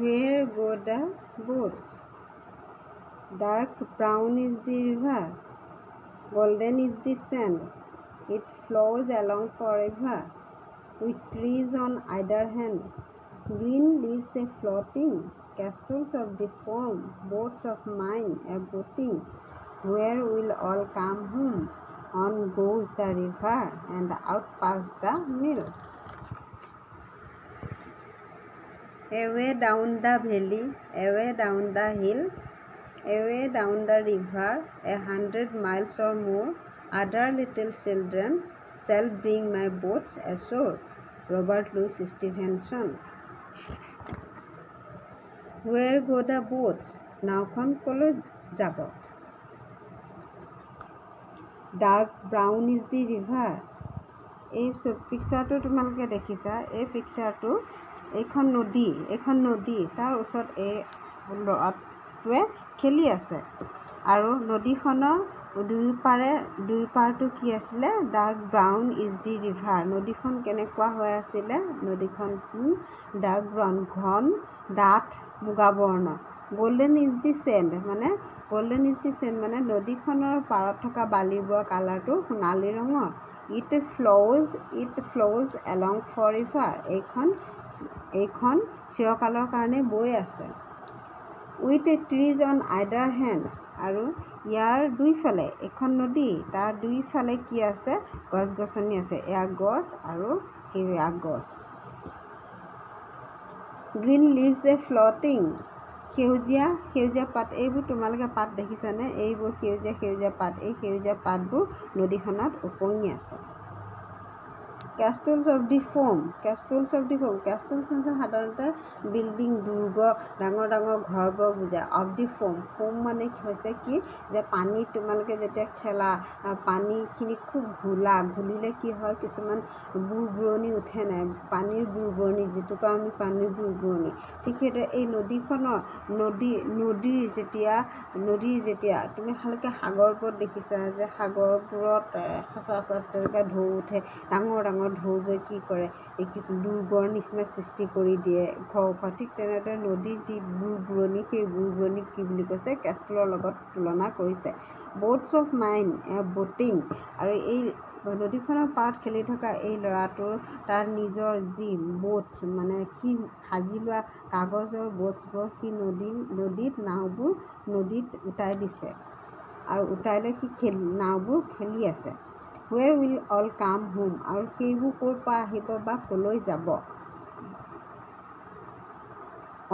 Where go the boats? Dark brown is the river, golden is the sand. It flows along forever, with trees on either hand. Green leaves a floating, castles of the foam, boats of mine a boating. Where will all come home? On goes the river, and out past the mill. Away down the valley, away down the hill, away down the river, 100 miles or more, other little children shall bring my boats ashore. Robert Louis Stevenson. Where go the boats? নাওখন কলৈ যাব? Dark brown is the river. এই পিকচাৰটো তোমালোকে দেখিছা। এই পিকচাৰটো এইখন নদী, তাৰ ওচৰত এই ল'ৰাটোৱে খেলি আছে আৰু নদীখনৰ দুইপাৰটো কি আছিলে? Dark brown is the river. নদীখন কেনেকুৱা হৈ আছিলে? নদীখন ডাৰ্ক ব্ৰাউন, ঘন ডাঠ মুগা বৰ্ণ। গল্ডেন ইজ দি চেণ্ড মানে নদীখনৰ পাৰত থকা বালিবোৰৰ কালাৰটো সোণালী ৰঙৰ। It flows along for river. এইখন চিৰকালৰ কাৰণে বৈ আছে। With a trees on either hand, আৰু ইয়াৰ দুইফালে, এইখন নদী, তাৰ দুইফালে কি আছে? গছ গছনি আছে। এয়া গছ আৰু সেয়া গছ। গ্ৰীণ লিভছ এ ফ্লটিং, সেউজীয়া পাত। এইবোৰ তোমালোকে পাত দেখিছানে? এইবোৰ সেউজীয়া পাত। এই সেউজীয়া পাতবোৰ নদীখনত উপঙি আছে। কেষ্টলছ অফ দি ফোম মানে সাধাৰণতে বিল্ডিং, দুৰ্গ, ডাঙৰ ডাঙৰ ঘৰবোৰ বুজায়। অফ দি ফোম মানে হৈছে কি? যে পানীত তোমালোকে যেতিয়া খেলা, পানীখিনি খুব ঘূলিলে কি হয়? কিছুমান বুৰবুৰণি উঠে নাই? পানীৰ বুৰবুৰণি, যিটোক আমি পানীৰ বুৰবুৰণি। ঠিক সেইদৰে এই নদীৰ যেতিয়া তুমি ভালকৈ সাগৰবোৰত দেখিছা যে সাগৰবোৰত সচৰাচৰ তেনেকৈ ঢৌ উঠে, ডাঙৰ ডাঙৰ ঢৌবোৰে কি কৰে? এই কিছু দুৰ্গৰ নিচিনা সৃষ্টি কৰি দিয়ে ওখ। ঠিক তেনেদৰে নদীৰ যি বুৰবুৰণি, সেই বুৰবুৰণিক কি বুলি কৈছে? কেষ্টলৰ লগত তুলনা কৰিছে। Boats of mine A boating, আৰু এই নদীখনৰ পাৰত খেলি থকা এই ল'ৰাটোৰ তাৰ নিজৰ যি ব'টছ মানে সি সাজি লোৱা কাগজৰ ব'টছবোৰ সি নদীত নাওবোৰ নদীত উটাই দিছে আৰু উটাই লৈ সি নাওবোৰ খেলি আছে। Where will all come home, আৰু সেইবোৰ ক'ৰ পৰা আহিব বা ক'লৈ যাব?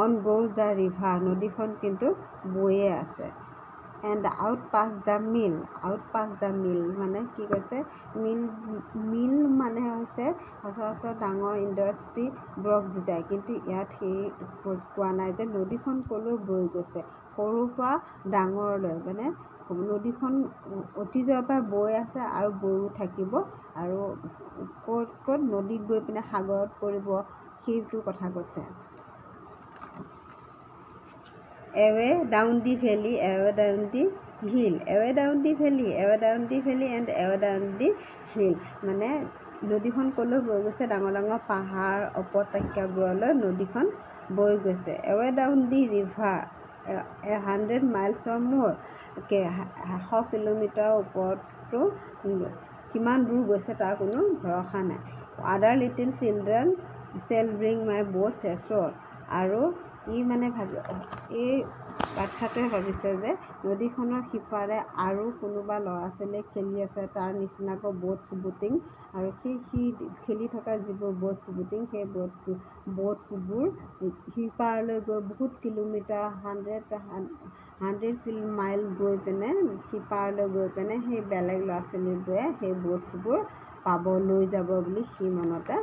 অন গ'জ দ্য ৰিভাৰ, নদীখন কিন্তু বৈয়ে আছে। এণ্ড আউট পাছ দ্য মিল মানে কি কৈছে? মিল মানে হৈছে সচৰাচৰ ডাঙৰ ইণ্ডাষ্ট্ৰীবোৰক বুজায়, কিন্তু ইয়াত সেই কোৱা নাই যে নদীখন ক'লৈ বৈ গৈছে। সৰুৰ পৰা ডাঙৰলৈ মানে নদীখন অতীজৰ পৰা বৈ আছে আৰু বৈও থাকিব, আৰু ক'ত নদীত গৈ পিনে সাগৰত পৰিব, সেইটো কথা কৈছে। Away down the valley, away down the hill, away down the valley and away down the hill মানে নদীখন ক'লৈ বৈ গৈছে? ডাঙৰ ডাঙৰ পাহাৰ উপত্যকাবোৰলৈ নদীখন বৈ গৈছে। Away down the river 100 miles or more, 100 কিলোমিটাৰৰ ওপৰতো কিমান দূৰ গৈছে তাৰ কোনো ভৰসা নাই। আদাৰ লিটিল চিলড্ৰেন শ্বেল ব্ৰিং মাই boats ashore, আৰু এই বাচ্ছাটোৱে ভাবিছে যে নদীখনৰ সিপাৰে আৰু কোনোবা ল'ৰা ছোৱালীয়ে খেলি আছে তাৰ নিচিনাকৈ ব'টিং, আৰু সি খেলি থকা যিবোৰ ব'টিং, সেই ব'টছবোৰ সিপাৰলৈ গৈ বহুত কিলোমিটাৰ 100 মাইল গৈ পিনে সিপাৰলৈ গৈ পিনে সেই বেলেগ ল'ৰা ছোৱালীবোৰে সেই ব'টছবোৰ লৈ যাব বুলি সি মনতে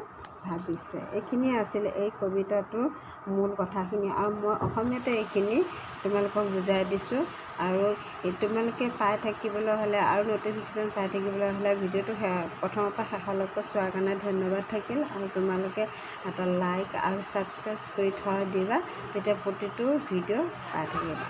ভাবিছে। এইখিনিয়ে আছিলে এই কবিতাটোৰ মূল কথাখিনি, আৰু মই অসমীয়াতে এইখিনি তোমালোকক বুজাই দিছোঁ। আৰু তোমালোকে পাই থাকিবলৈ হ'লে আৰু নটিফিকেশ্যন পাই থাকিবলৈ হ'লে ভিডিঅ'টো প্ৰথমৰ পৰা শেষলৈকে চোৱাৰ কাৰণে ধন্যবাদ থাকিল, আৰু তোমালোকে এটা লাইক আৰু ছাবস্ক্ৰাইব কৰি থৈ দিবা, তেতিয়া প্ৰতিটো ভিডিঅ' পাই থাকিবা।